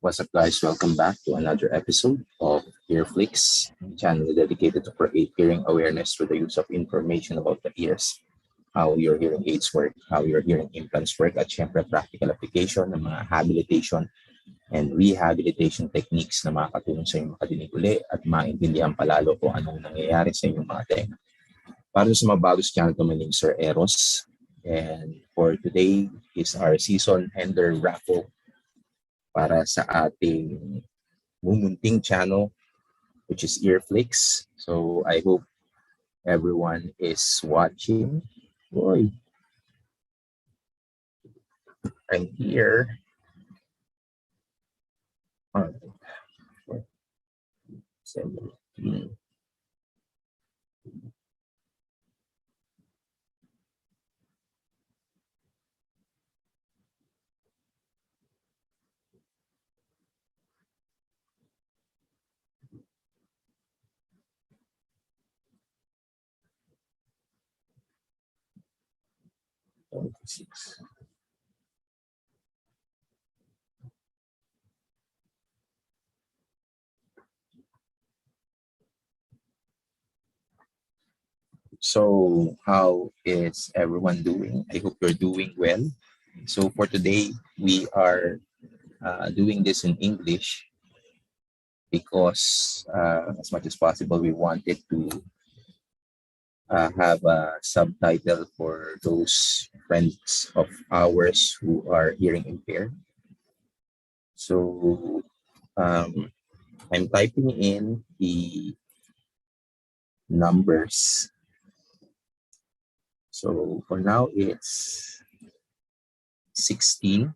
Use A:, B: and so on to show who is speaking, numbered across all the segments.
A: What's up, guys? Welcome back to another episode of earflix, a channel dedicated to create hearing awareness through the use of information about the ears, how your hearing aids work, how your hearing implants work, at syempre practical application ng mga habilitation and rehabilitation techniques na makakatulong sa inyong makadinig uli at maintindihan palalo kung anong nangyayari sa inyong mga tenga. Para sa mga bago sa channel, my name is Sir Eros, and for today is our season Ender Raffle para sa ating mumunting channel, which is earflix. So I hope everyone is watching. Boy, I'm here. All right. 17. So how is everyone doing? I hope you're doing well. So for today, we are doing this in English because as much as possible, we wanted to have a subtitle for those friends of ours who are hearing impaired. So I'm typing in the numbers. So for now, it's 16,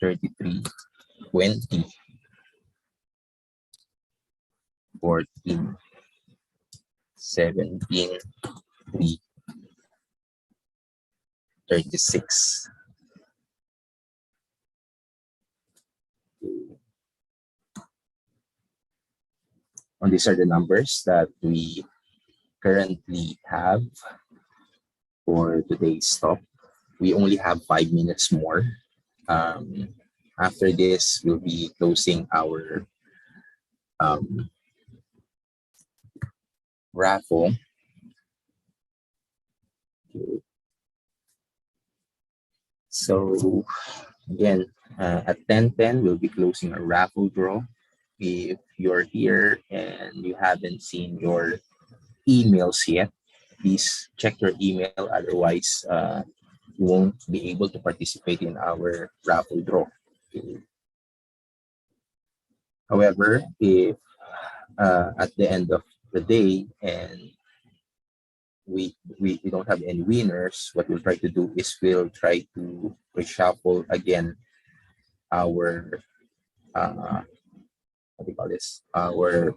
A: 33, 20, 14, 17, 3, 36. And these are the numbers that we currently have for today's talk. We only have 5 minutes more. After this, we'll be closing our raffle. So again, at 10:10, we'll be closing a raffle draw. If you're here and you haven't seen your emails yet, please check your email. Otherwise, you won't be able to participate in our raffle draw. However, if at the end of the day and we don't have any winners, what we'll try to do is we'll try to reshuffle again our what do you call this? Our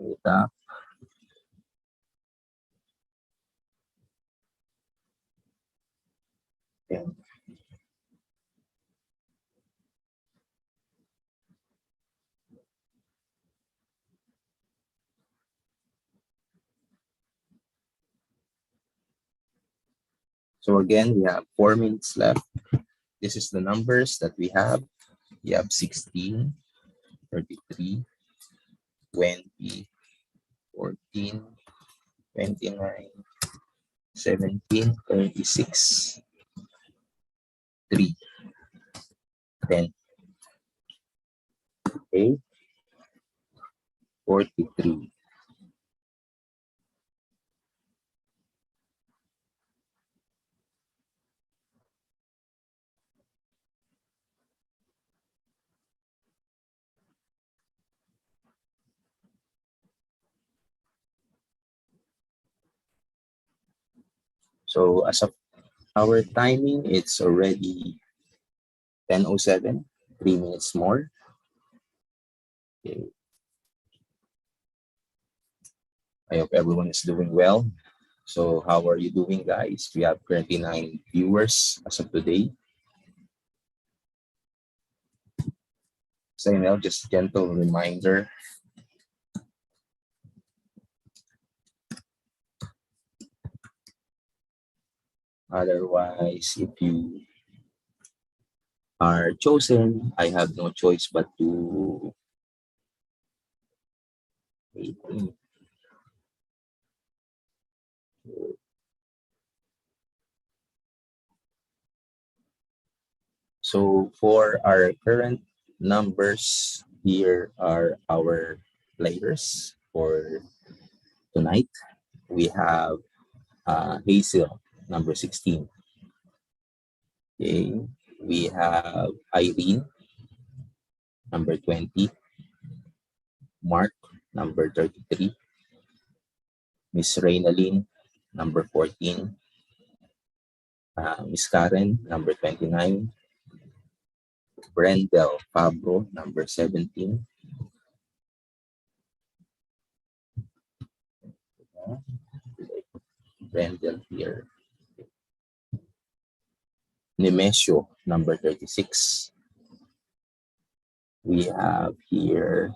A: data. And so again, we have 4 minutes left. This is the numbers that we have. We have 16, 33, 20, 14, 29, 17, 36, 3, 10, 8, 43. So as of our timing, it's already 10:07, 3 minutes more. Okay. I hope everyone is doing well. So how are you doing, guys? We have currently 9 viewers as of today. So just a gentle reminder. Otherwise, if you are chosen, I have no choice but to so for our current numbers, here are our players for tonight. We have Hazel, number 16. Okay. We have Irene, number 20. Mark, number 33. Miss Reynalyn, number 14. Miss Karen, number 29. Brendel Pablo, number 17. Brendel here. Nemesio, number 36. We have here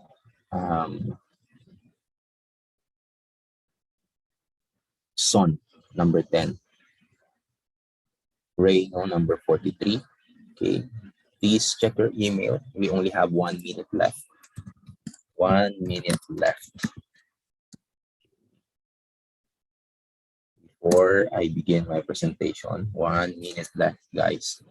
A: Son, number 10. Rayno, number 43. Okay. Please check your email. We only have 1 minute left. 1 minute left. Before I begin my presentation, 1 minute left, guys.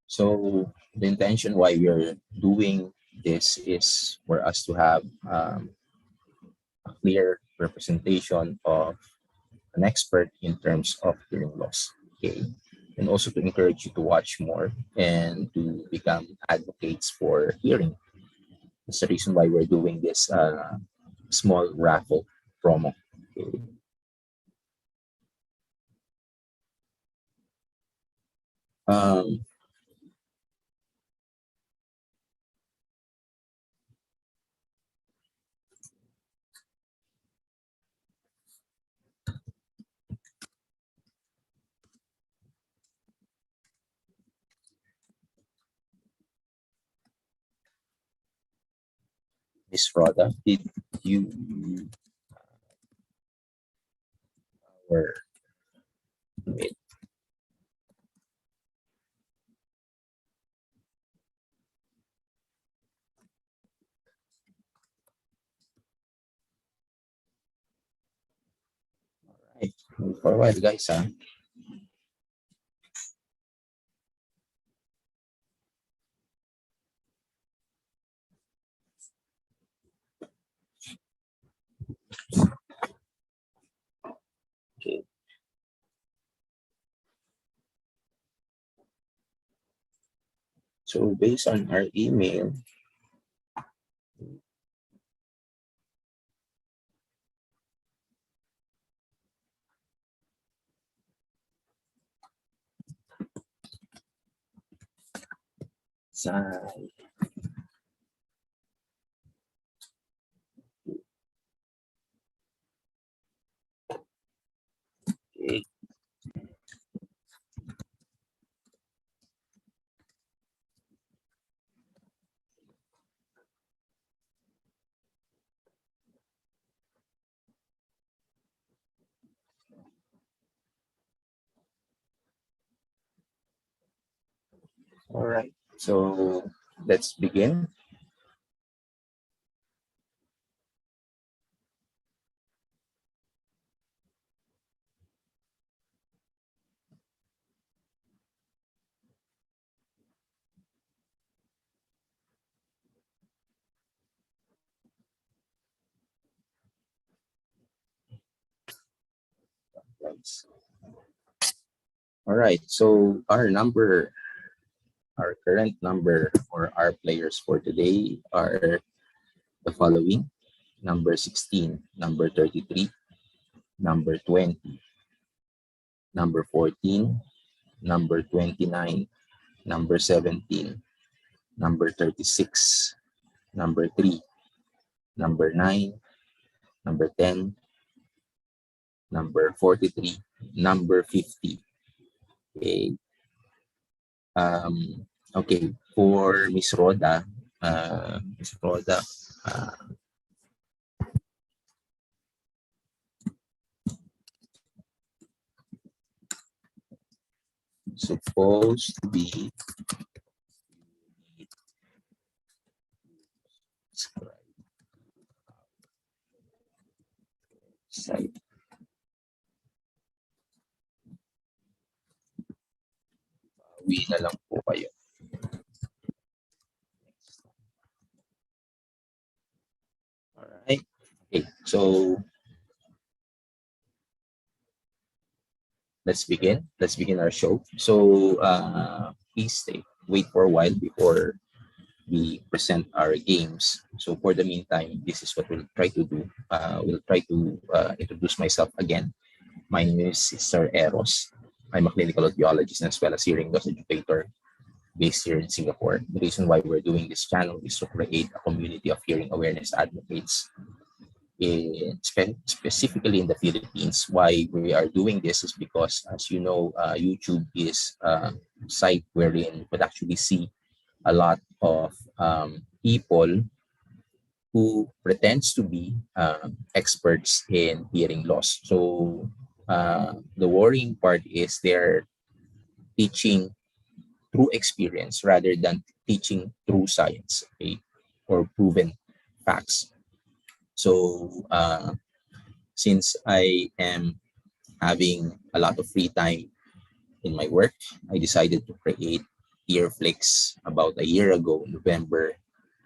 A: So the intention why we are doing this is for us to have a clear representation of an expert in terms of hearing loss. Okay. And also to encourage you to watch more and to become advocates for hearing. That's the reason why we're doing this small raffle promo. Okay. Um, Miss Rhoda, did you were with right, for a while, guys, huh? Okay. So based on our email, sa- okay. All right. So let's begin. Guys. All right. So our current number for our players for today are the following: number 16, number 33, number 20, number 14, number 29, number 17, number 36, number 3, number 9, number 10, number 43, number 50. Okay. Okay. For Miss Rhoda, uh, supposed to be site. Uwi na lang po kayo. Alright. Okay, so let's begin. Let's begin our show. So please wait for a while before we present our games. So for the meantime, this is what we'll try to do. We'll try to introduce myself again. My name is Sir Eros. I'm a clinical audiologist as well as hearing loss educator based here in Singapore. The reason why we're doing this channel is to create a community of hearing awareness advocates, specifically in the Philippines. Why we are doing this is because, as you know, YouTube is a site wherein you could actually see a lot of people who pretends to be experts in hearing loss. So the worrying part is they're teaching through experience rather than teaching through science, okay, or proven facts. So since I am having a lot of free time in my work, I decided to create earflix about a year ago, November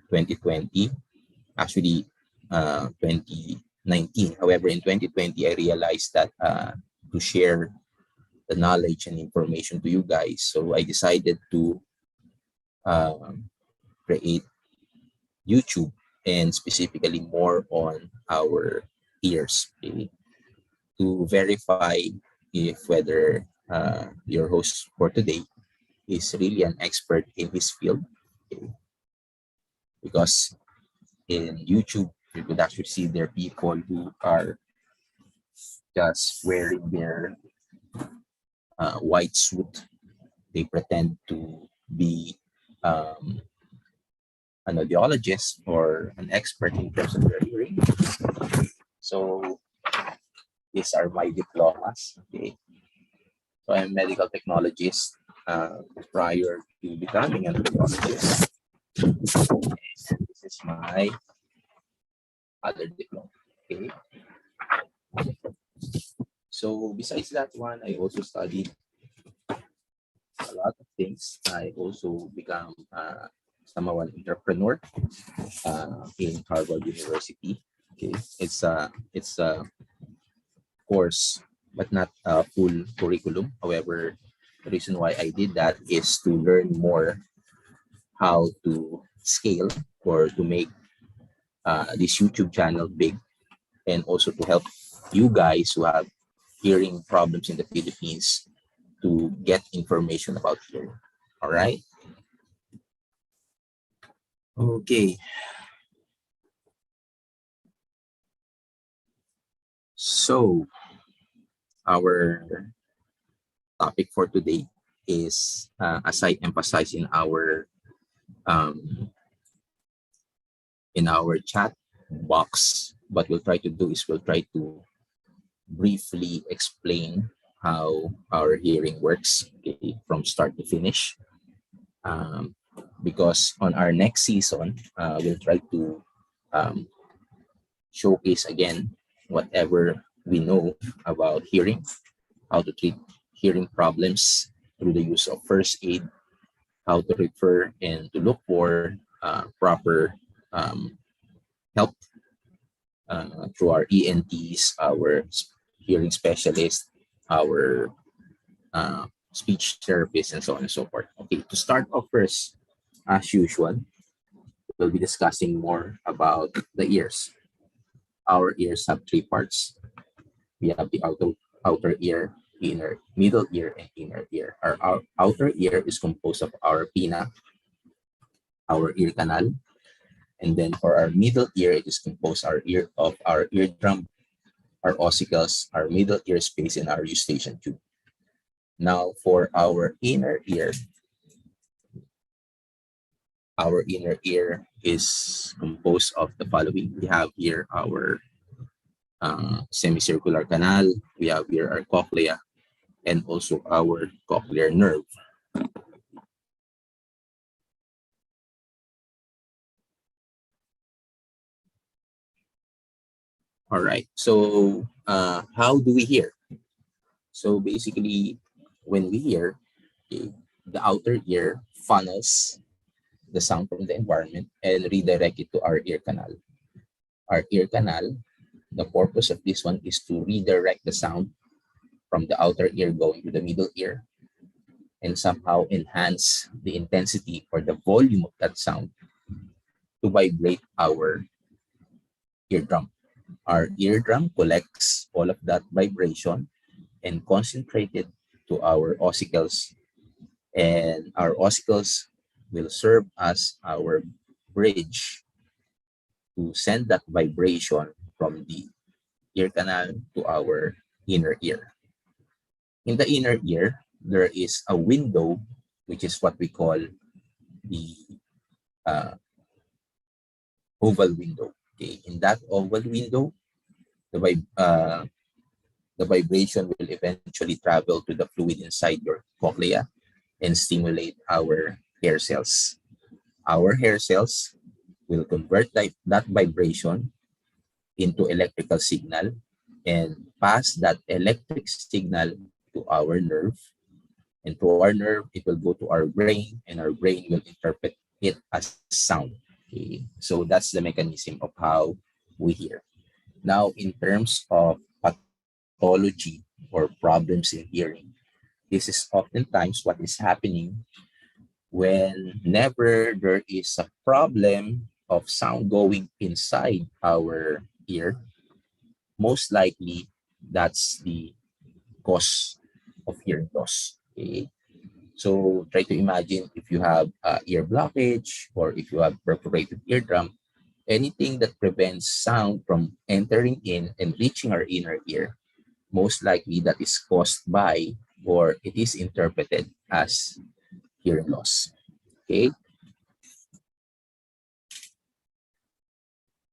A: 2020, actually 2019. However, in 2020, I realized that to share the knowledge and information to you guys, so I decided to create YouTube, and specifically more on our ears, okay, to verify if whether your host for today is really an expert in his field, okay? Because in YouTube, you could actually see there are people who are just wearing their white suit. They pretend to be an audiologist or an expert in terms of their hearing. So these are my diplomas. Okay, so I'm a medical technologist prior to becoming an audiologist. And this is my other diploma. Okay. So besides that one, I also studied a lot of things. I also become somehow an entrepreneur in Harvard University. Okay, it's a course, but not a full curriculum. However, the reason why I did that is to learn more how to scale or to make this YouTube channel big, and also to help you guys who have hearing problems in the Philippines to get information about hearing. All right. Okay. So our topic for today is, as I emphasized in our chat box, what we'll try to do is we'll try to briefly explain how our hearing works, okay, from start to finish. Because on our next season, we'll try to showcase again whatever we know about hearing, how to treat hearing problems through the use of first aid, how to refer and to look for proper help through our ENTs, our hearing specialists, our speech therapists, and so on and so forth. Okay, to start off first, as usual, we'll be discussing more about the ears. Our ears have three parts. We have the outer ear, middle ear, and inner ear. Our outer ear is composed of our pinna, our ear canal, and then for our middle ear, it is composed of our eardrum, our ossicles, our middle ear space, and our eustachian tube. Now for our inner ear is composed of the following. We have here our semicircular canal, we have here our cochlea, and also our cochlear nerve. All right. So how do we hear? So basically, when we hear, okay, the outer ear funnels the sound from the environment and redirect it to our ear canal. Our ear canal, the purpose of this one is to redirect the sound from the outer ear going to the middle ear and somehow enhance the intensity or the volume of that sound to vibrate our eardrum. Our eardrum collects all of that vibration and concentrate it to our ossicles, and our ossicles will serve as our bridge to send that vibration from the ear canal to our inner ear. In the inner ear, there is a window, which is what we call the uh, oval window. Okay, in that oval window, the, the vibration will eventually travel to the fluid inside your cochlea and stimulate our hair cells. Our hair cells will convert that vibration into electrical signal and pass that electric signal to our nerve. And to our nerve, it will go to our brain, and our brain will interpret it as sound. Okay? So that's the mechanism of how we hear. Now, in terms of pathology or problems in hearing, this is oftentimes what is happening whenever there is a problem of sound going inside our ear. Most likely, that's the cause of hearing loss. Okay? So try to imagine if you have ear blockage or if you have perforated eardrum, anything that prevents sound from entering in and reaching our inner ear, most likely that is caused by or it is interpreted as hearing loss. Okay,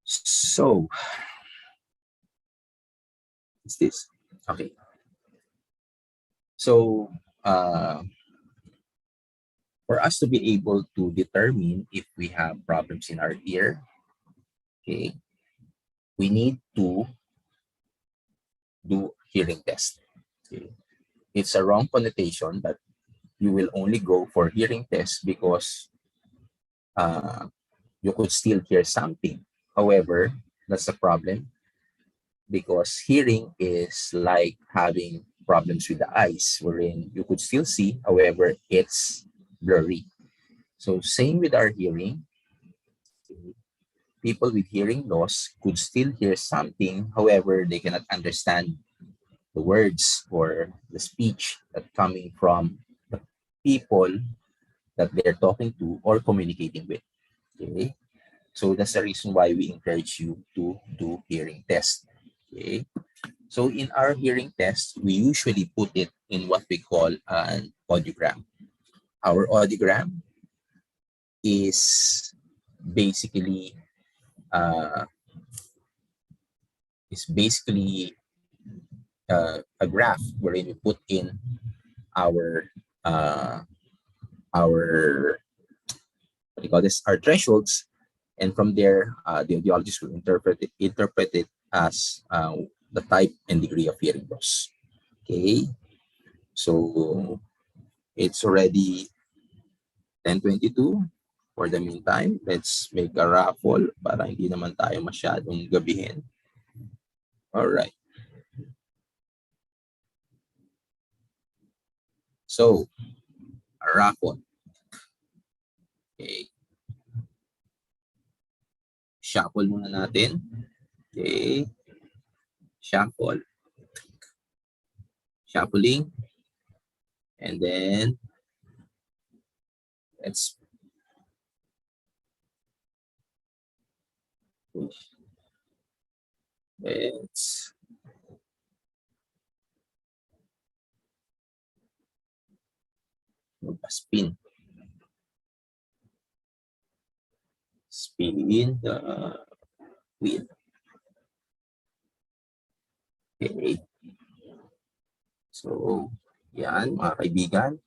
A: so it's this. Okay, so uh, for us to be able to determine if we have problems in our ear, okay, we need to do hearing test. Okay. It's a wrong connotation that you will only go for hearing test because uh, you could still hear something. However, that's the problem because hearing is like having problems with the eyes, wherein you could still see, however, it's blurry. So same with our hearing. People with hearing loss could still hear something, however, they cannot understand the words or the speech that coming from the people that they're talking to or communicating with. Okay, so that's the reason why we encourage you to do hearing test. Okay, so in our hearing test, we usually put it in what we call an audiogram. Our audiogram is basically uh, is basically a graph wherein we put in our uh, our what do you call this, our thresholds, and from there the audiologist will interpret it as the type and degree of hearing loss. Okay, so it's already 10:22. For the meantime, let's make a raffle para hindi naman tayo masyadong gabihin. All right. So, a raffle. Okay. Shuffle muna natin. Okay. Shuffle. Shuffling. And then, let's push. Let's spin. Spin the wheel. Okay. So, Yan, mga kaibigan.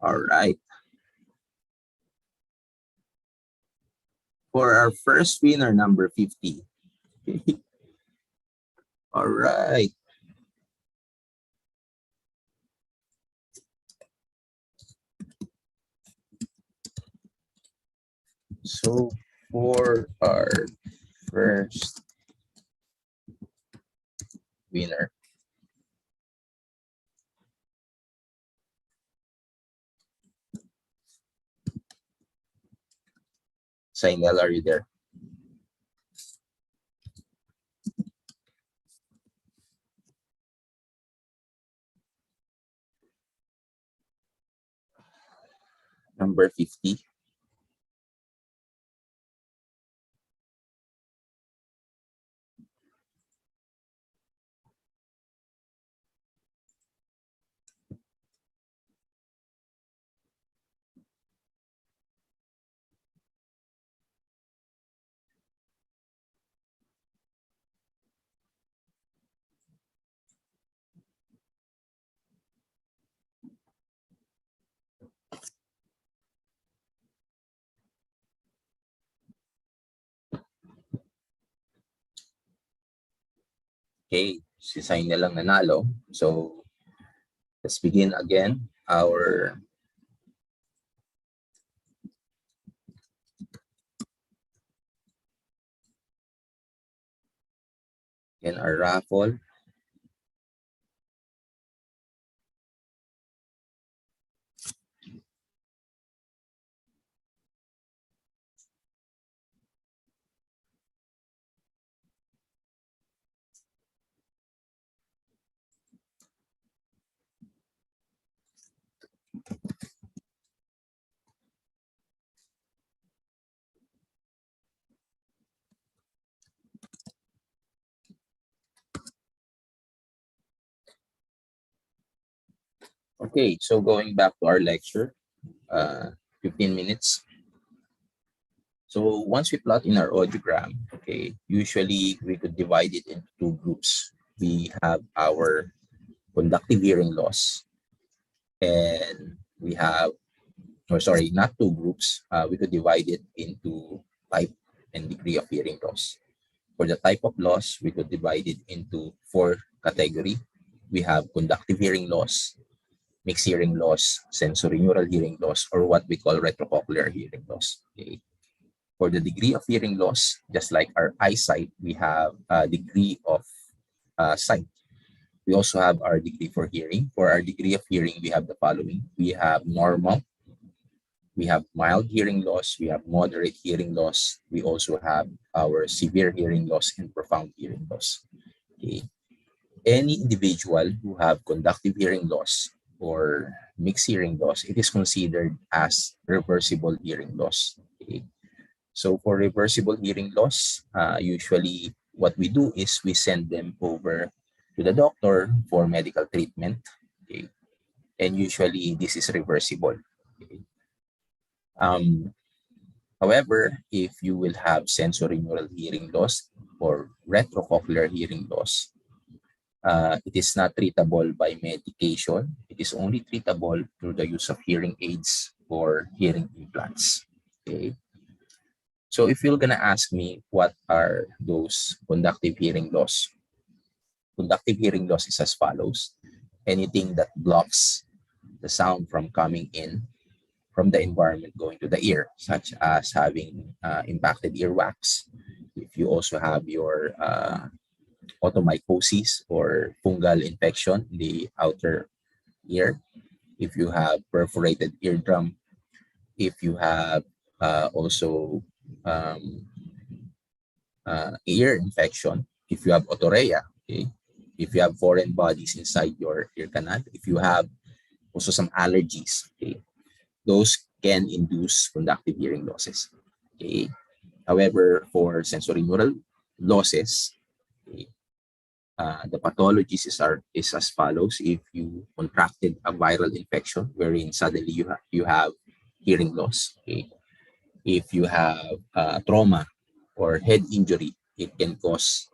A: All right. For our first winner, number 50. All right. So for our first winner, Sainel, are you there? Number 50. Okay, si Sainel lang nanalo. So let's begin again our raffle. Okay, so going back to our lecture, 15 minutes. So once we plot in our audiogram, okay, usually we could divide it into two groups. We have our conductive hearing loss, and we have, or sorry, not two groups. We could divide it into type and degree of hearing loss. For the type of loss, we could divide it into four categories. We have conductive hearing loss, mixed hearing loss, sensory neural hearing loss, or what we call retropolar hearing loss. Okay. For the degree of hearing loss, just like our eyesight, we have a degree of sight. We also have our degree for hearing. For our degree of hearing, we have the following. We have normal, we have mild hearing loss, we have moderate hearing loss, we also have our severe hearing loss and profound hearing loss. Okay. Any individual who have conductive hearing loss or mixed hearing loss, it is considered as reversible hearing loss. Okay. So for reversible hearing loss, usually what we do is we send them over to the doctor for medical treatment. Okay. And usually this is reversible. Okay. However, if you will have sensory neural hearing loss or retrocochlear hearing loss, it is not treatable by medication. It is only treatable through the use of hearing aids or hearing implants. Okay. So if you're gonna ask me what are those conductive hearing loss, conductive hearing loss is as follows. Anything that blocks the sound from coming in from the environment going to the ear, such as having impacted earwax. If you also have your otomycosis or fungal infection in the outer ear, if you have perforated eardrum, if you have also um, ear infection, if you have otorrhea, okay, if you have foreign bodies inside your ear canal, if you have also some allergies, okay, those can induce conductive hearing losses. Okay. However, for sensory neural losses, okay, the pathologies is as follows. If you contracted a viral infection wherein suddenly you have hearing loss, okay. If you have trauma or head injury, it can cause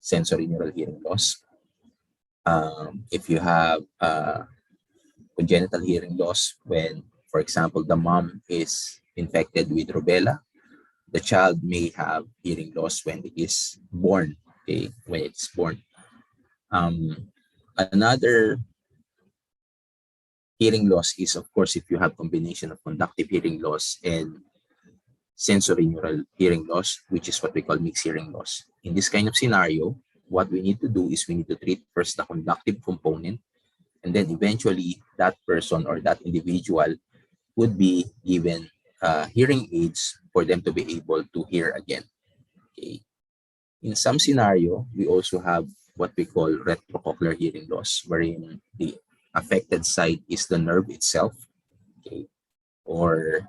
A: sensory neural hearing loss. If you have congenital hearing loss, when, for example, the mom is infected with rubella, the child may have hearing loss when it is born. Okay, when it's born. Another hearing loss is, of course, if you have combination of conductive hearing loss and sensory neural hearing loss, which is what we call mixed hearing loss. In this kind of scenario, what we need to do is we need to treat first the conductive component, and then eventually that person or that individual would be given hearing aids for them to be able to hear again. Okay. In some scenario, we also have what we call retropolar hearing loss, wherein the affected side is the nerve itself. Okay. Or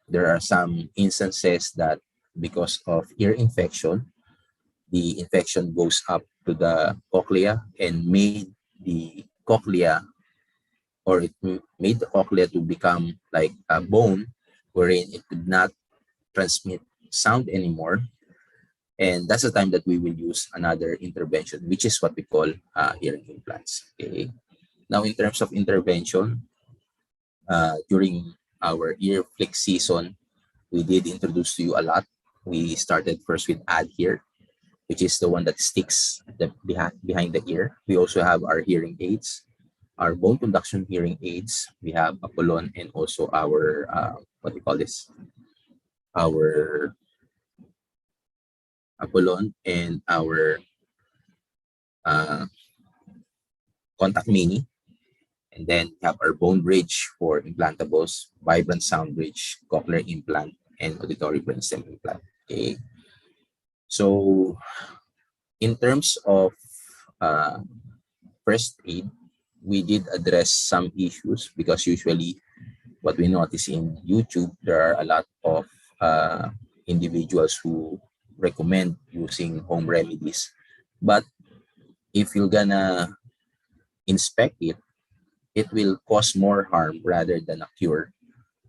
A: there are some instances that because of ear infection, the infection goes up to the cochlea and made the cochlea, or it made the cochlea to become like a bone wherein it could not transmit sound anymore. And that's the time that we will use another intervention, which is what we call hearing implants. Okay. Now, in terms of intervention, during our earflix season, we did introduce to you a lot. We started first with adhere, which is the one that sticks behind the ear. We also have our hearing aids, our bone conduction hearing aids. We have Apollon and also our, what do you call this? Our Apollon and our contact mini. And then we have our bone bridge for implantables, vibrant sound bridge, cochlear implant, and auditory brainstem implant. Okay. So in terms of first aid, we did address some issues because usually what we notice in YouTube, there are a lot of individuals who recommend using home remedies. But if you're gonna inspect it, it will cause more harm rather than a cure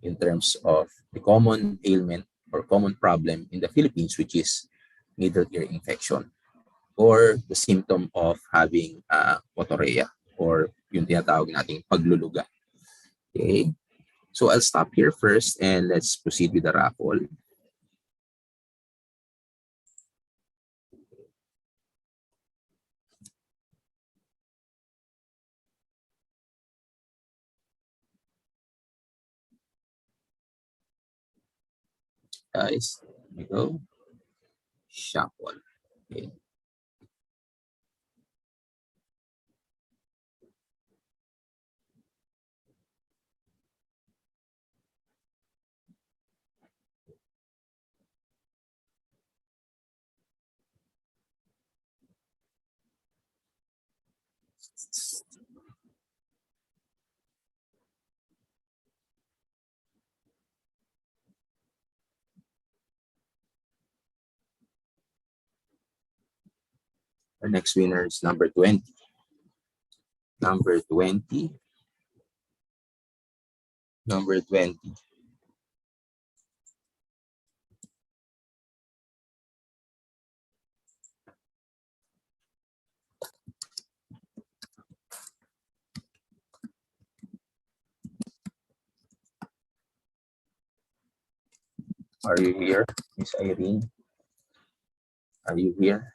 A: in terms of the common ailment or common problem in the Philippines, which is middle ear infection, or the symptom of having otorrhea, or yung tinatawag nating pagluluga. Okay, so I'll stop here first and let's proceed with the raffle. Guys, here we go. Shuffle. Okay. Our next winner is number 20. Number 20. Number 20. Are you here, Miss Irene? Are you here?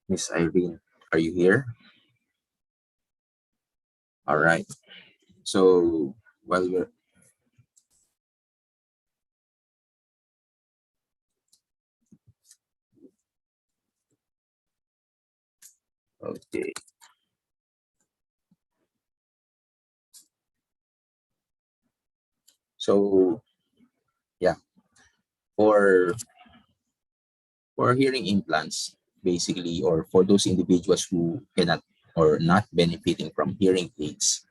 A: Miss Irene, are you here? All right. So while we're okay. So yeah, for hearing implants, basically, or for those individuals who cannot or not benefiting from hearing aids,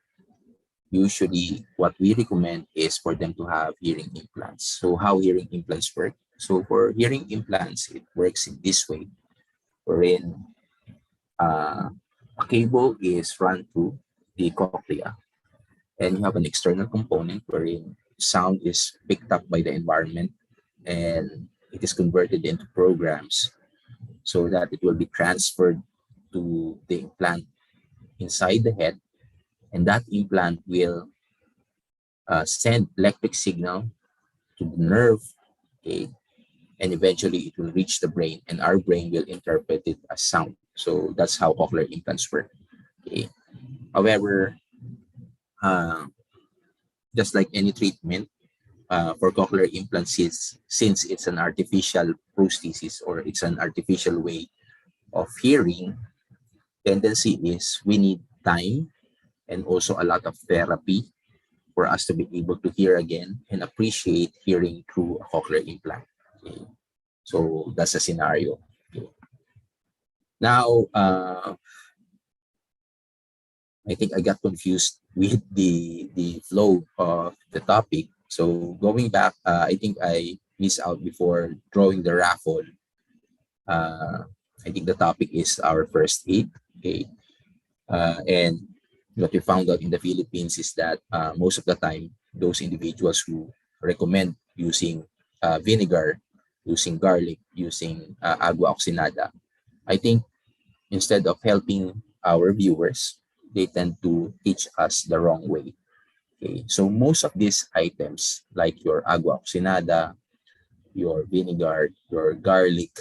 A: usually what we recommend is for them to have hearing implants. So how hearing implants work? So for hearing implants, it works in this way, wherein a cable is run through the cochlea, and you have an external component wherein sound is picked up by the environment and it is converted into programs so that it will be transferred to the implant inside the head, and that implant will send electric signal to the nerve, okay, and eventually it will reach the brain, and our brain will interpret it as sound. So that's how cochlear implants work. Okay. However, uh, just like any treatment for cochlear implants, since it's an artificial prosthesis or it's an artificial way of hearing, tendency is we need time and also a lot of therapy for us to be able to hear again and appreciate hearing through a cochlear implant. Okay. So that's a scenario. Okay. Now, I think I got confused with the flow of the topic. So going back, I think I missed out before drawing the raffle. Uh, I think the topic is our first aid. Okay. And what we found out in the Philippines is that most of the time, those individuals who recommend using vinegar, using garlic, using agua oxinada, I think instead of helping our viewers, they tend to teach us the wrong way. Okay, so most of these items, like your agua oxinada, your vinegar, your garlic,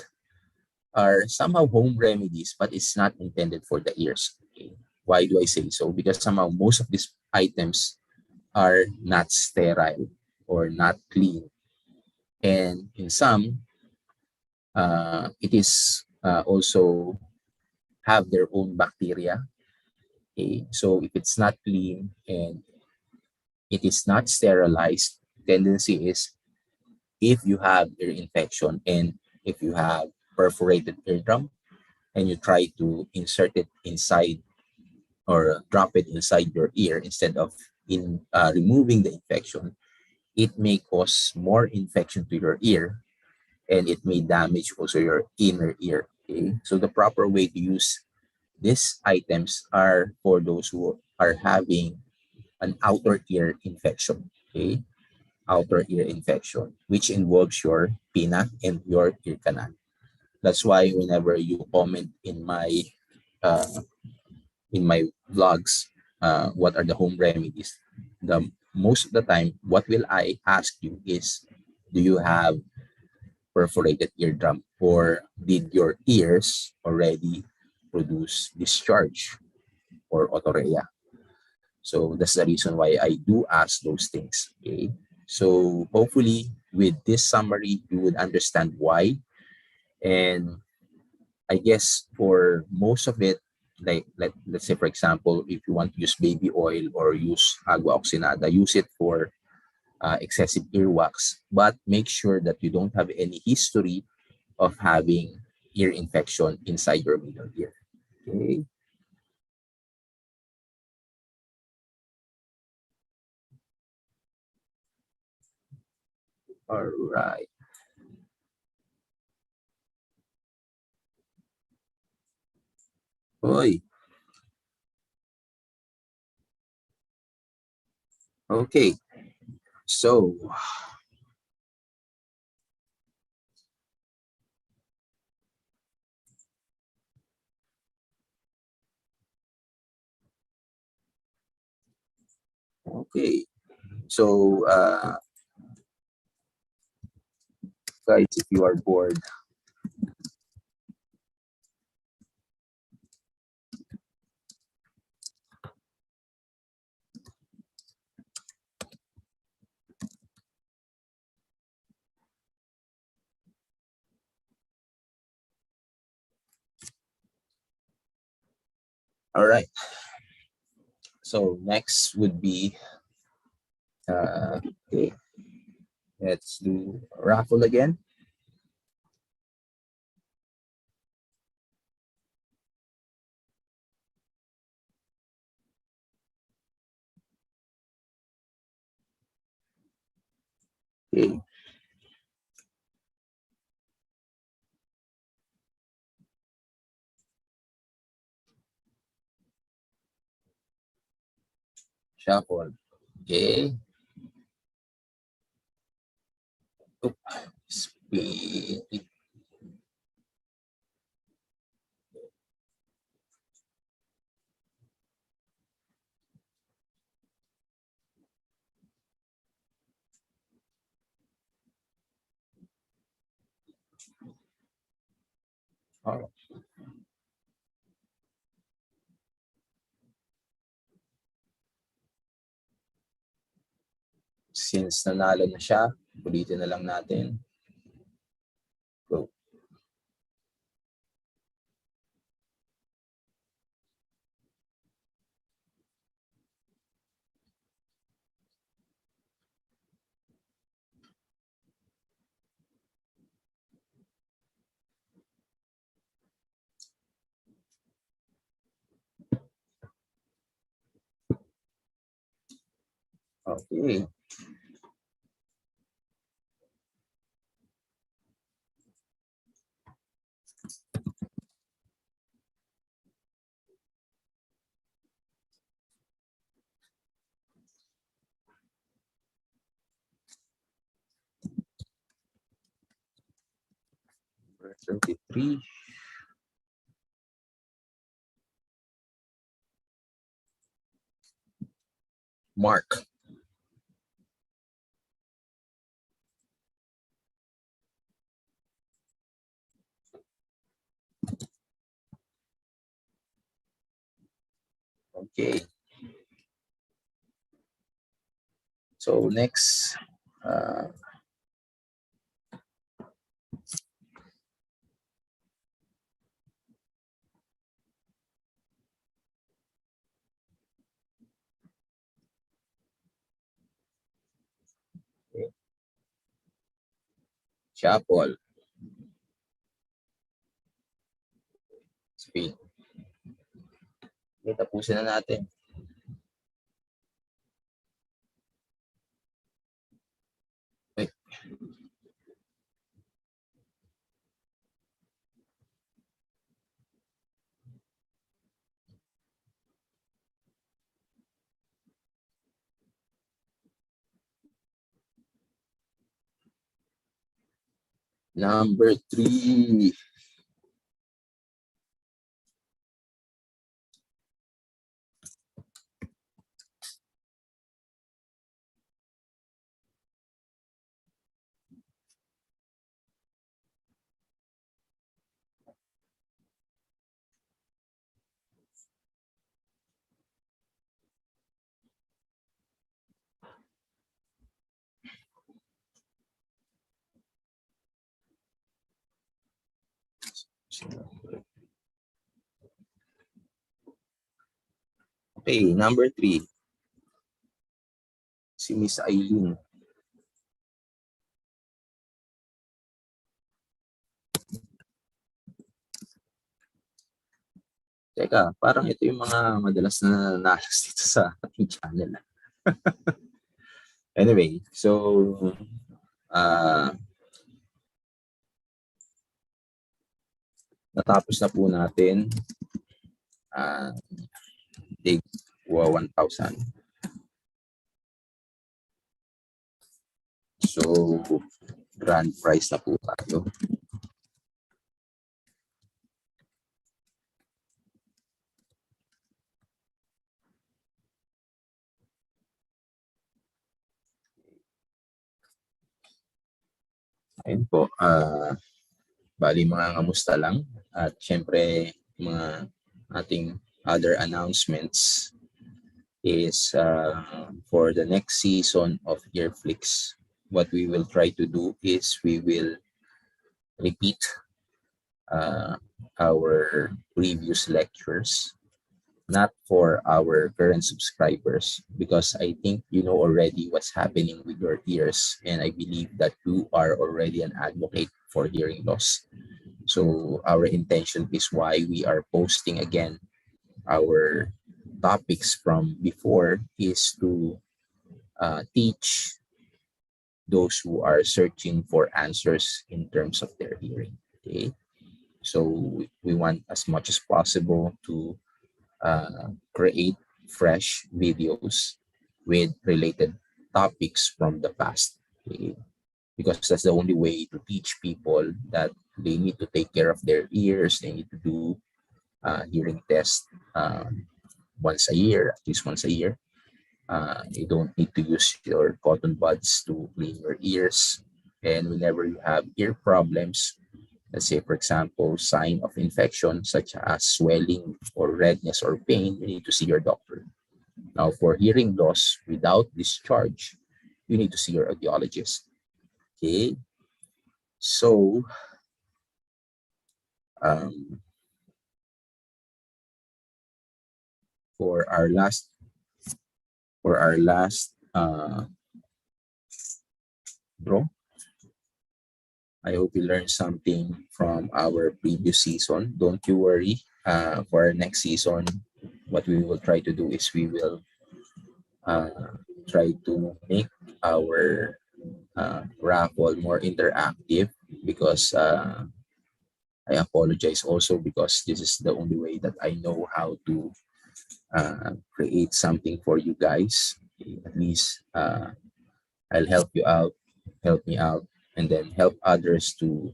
A: are somehow home remedies, but it's not intended for the ears. Okay. Why do I say so? Because somehow most of these items are not sterile or not clean. And in some, it is also have their own bacteria. Okay. So if it's not clean and it is not sterilized, tendency is if you have ear infection and if you have perforated eardrum and you try to insert it inside or drop it inside your ear instead of in removing the infection, it may cause more infection to your ear and it may damage also your inner ear. Okay, so the proper way to use these items are for those who are having an outer ear infection. Okay, outer ear infection, which involves your pinna and your ear canal. That's why whenever you comment uh, in my vlogs, what are the home remedies? The most of the time, what will I ask you is, do you have perforated eardrum or did your ears already produce discharge or otorrhea? So that's the reason why I do ask those things. Okay. So hopefully with this summary, you would understand why. And I guess for most of it, like let's say for example, if you want to use baby oil or use agua oxinada, use it for excessive earwax, but make sure that you don't have any history of having ear infection inside your middle ear. Okay. All right. Oy. Okay. So, okay. So, guys, if you are bored, all right. So next would be, okay, let's do raffle again. Okay. Shuffle. Okay. Oh, speed. Oh, since nanalo na siya, ulitin na lang natin. Go. Okay. Number 33. Mark. Okay. So next, okay. Shuffle. Speed. Okay, tapusin na natin. Okay. Number 3. Okay, number 3. Si Miss Aileen. Teka, parang ito yung mga madalas na nanalas dito sa ating channel. Anyway, so natapos na po natin dig 1,000. So, grand prize na po tayo. Ayun po, bali mga kamusta lang. At syempre, mga ating other announcements is for the next season of Earflix, what we will try to do is we will repeat our previous lectures, not for our current subscribers, because I think you know already what's happening with your ears, and I believe that you are already an advocate for hearing loss. So our intention is why we are posting again our topics from before is to teach those who are searching for answers in terms of their hearing. Okay, so we want as much as possible to create fresh videos with related topics from the past. Okay? Because that's the only way to teach people that they need to take care of their ears. They need to do hearing test once a year, at least once a year. You don't need to use your cotton buds to clean your ears. And whenever you have ear problems, let's say, for example, sign of infection such as swelling or redness or pain, you need to see your doctor. Now, for hearing loss without discharge, you need to see your audiologist. Okay, so um, for our last draw, I hope you learned something from our previous season. Don't you worry. For our next season, what we will try to do is we will try to make our raffle more interactive, because I apologize also because this is the only way that I know how to create something for you guys. At least I'll help you out, help me out, and then help others to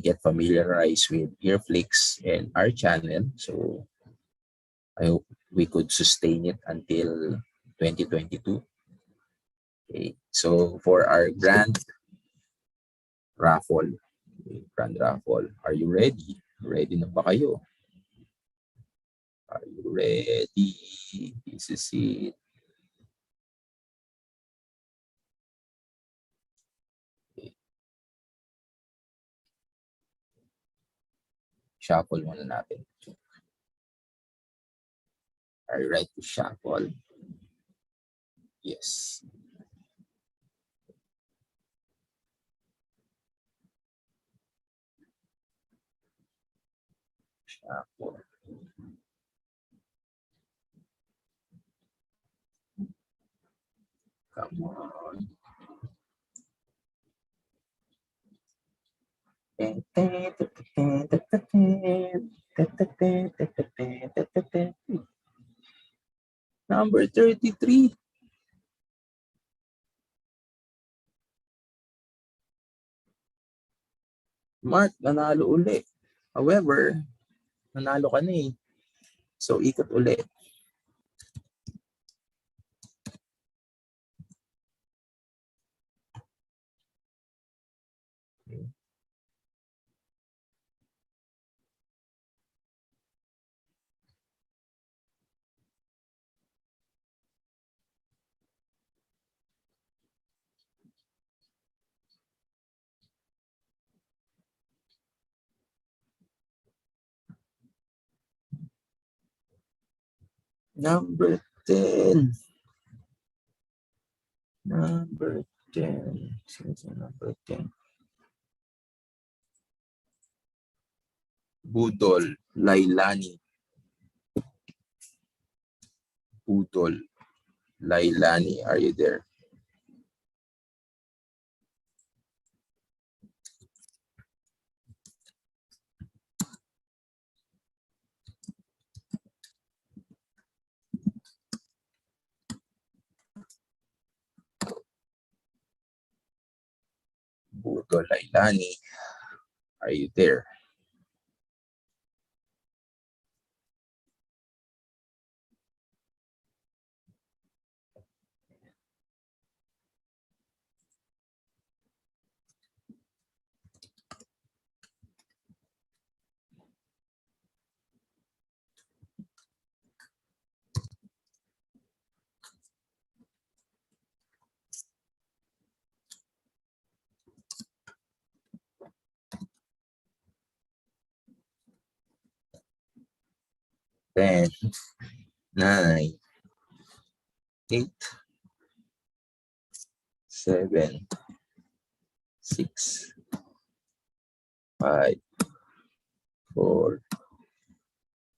A: get familiarized with earflix and our channel. So I hope we could sustain it until 2022. Okay. So for our grand raffle, okay, grand raffle, are you ready? Ready na ba kayo? Are you ready? This is it. Okay. Shuffle muna natin. Are you ready to shuffle? Yes. Shuffle. Come on. Number 33. Mark, nanalo uli. However, nanalo ka na eh. So, ikot uli. Number 10. Number 10. Sino number 10? Budol, Lailani. Budol, Lailani, are you there? Budol, Lailani, are you there? Ten, 9, 8, 7, 6, 5, 4,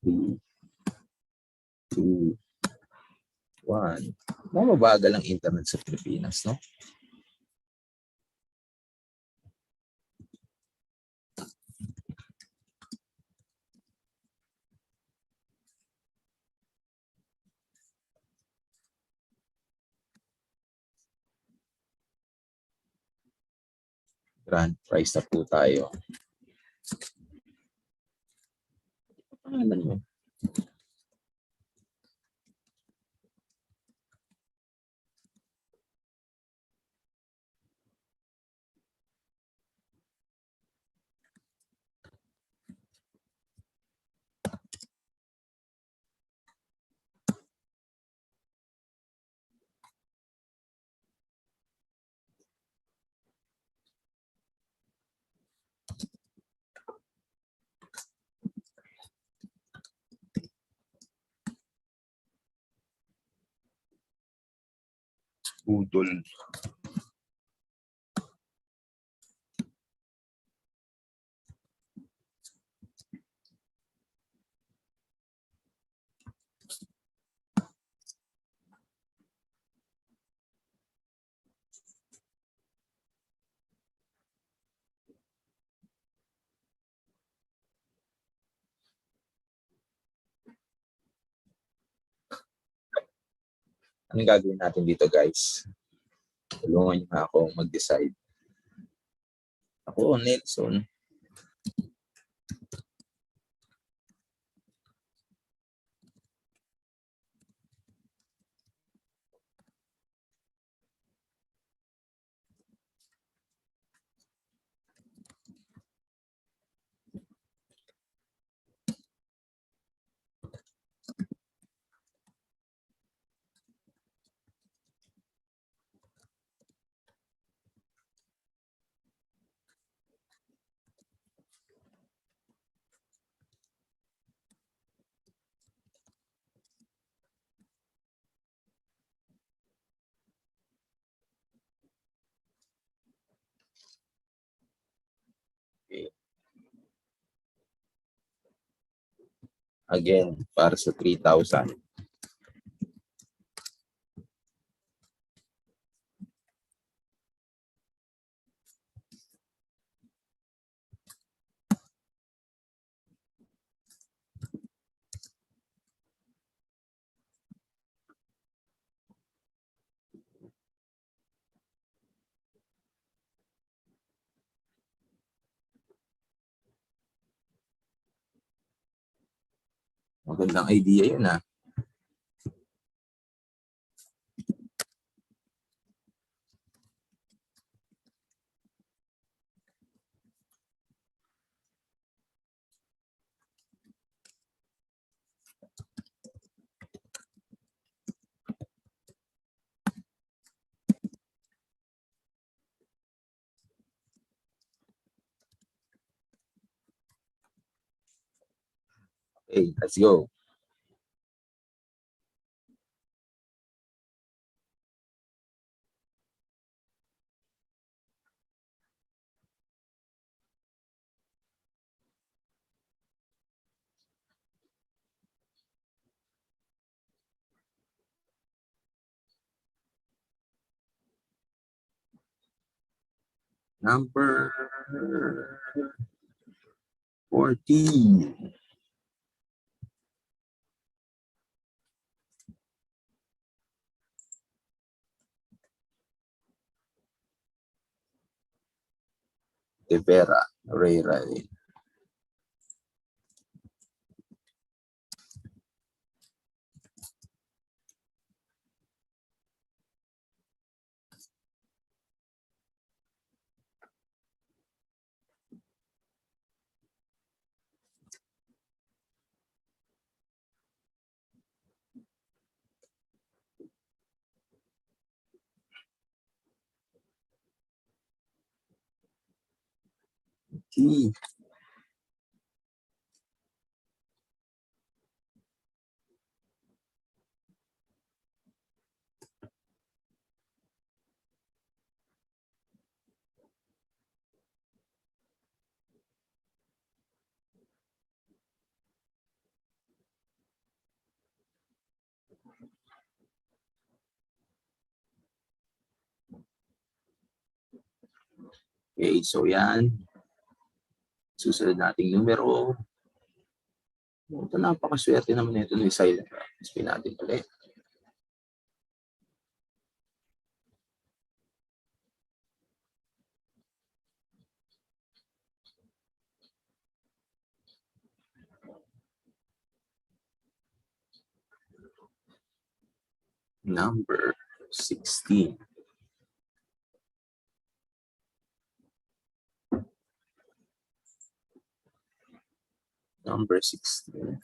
A: 3, 2, 1. Mababagal ang internet sa Pilipinas, no? Grand prize na po tayo. Pangalan mo? Udol. Anong gagawin natin dito, guys? Tulungan niyo nga ako mag-decide. Ako, Nelson. Okay. Again, para sa 3,000. Magandang idea yun, ah. Okay, let's go. Number 14. De Vera, Ray Ray. T. Okay, so yan. Susunod nating numero. Ito, napakaswerte naman ito ng silent. Spin natin ulit. Number 16. Number 16.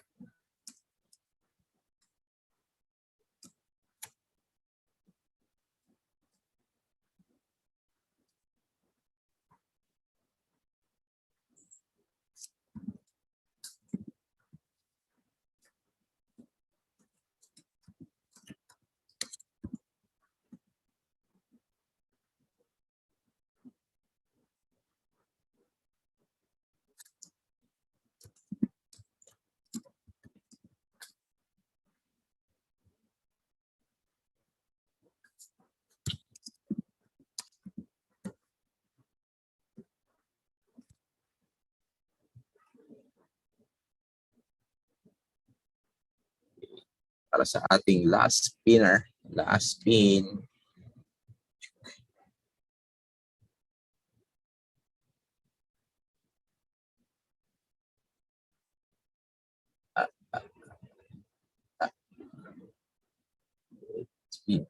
A: Para sa ating last spinner, last spin. Spin.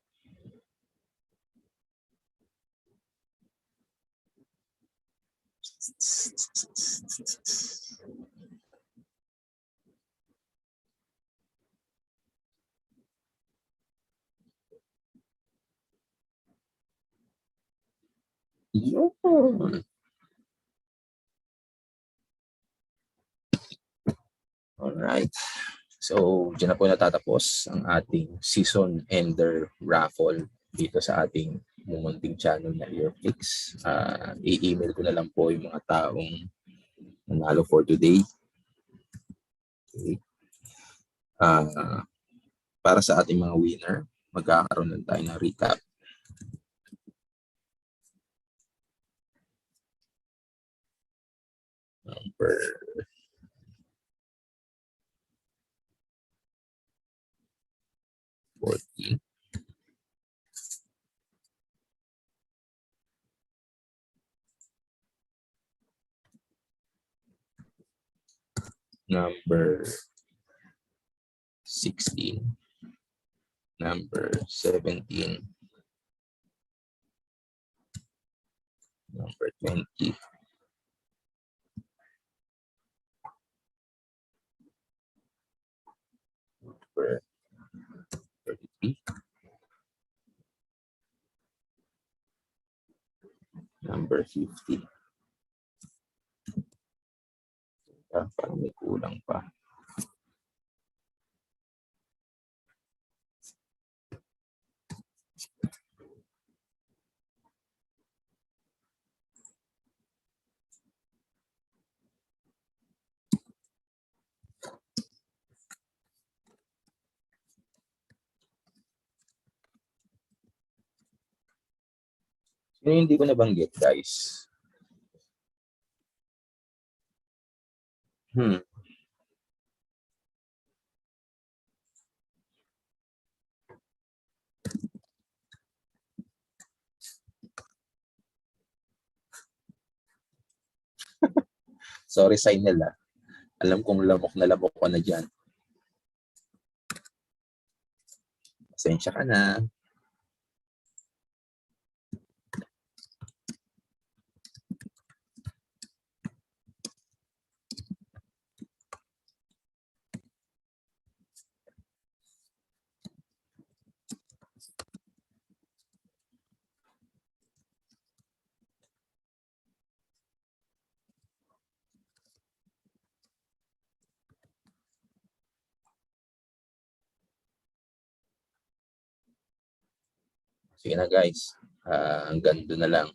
A: Yun. Alright. So, dyan na po natatapos ang ating season Ender Raffle dito sa ating mumunting channel na Earflix. I-email ko na lang po yung mga taong nanalo for today. Okay. Para sa ating mga winner, magkakaroon lang tayo ng recap. Number 14. Number 16. Number 17. Number 20. Number 33. Number 50. Parang may kulang pa. Sino hindi ko nabanggit, guys? Sorry, Sainel. Alam kong lamok na lamok ka na dyan. Pasensya ka na. Sige na, guys. Hanggang doon na lang.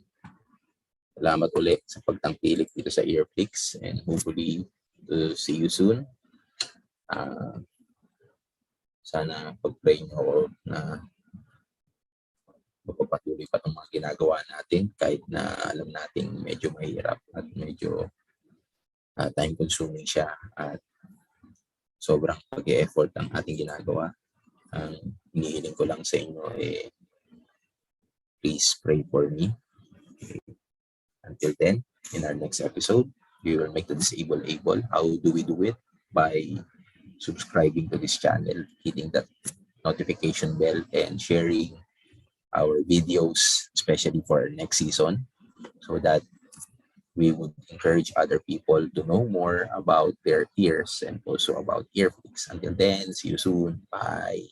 A: Salamat ulit sa pagtangkilik dito sa Earflix and hopefully to see you soon. Sana pag-pray nyo na magpapatuloy pa itong mga ginagawa natin kahit na alam natin medyo mahirap at medyo time consuming siya at sobrang pag-e-effort ang ating ginagawa. Ang hinihiling ko lang sa inyo please pray for me. Until then, in our next episode, we will make the disabled able. How do we do it? By subscribing to this channel, hitting that notification bell and sharing our videos, especially for next season, so that we would encourage other people to know more about their ears and also about earflix. Until then, see you soon. Bye.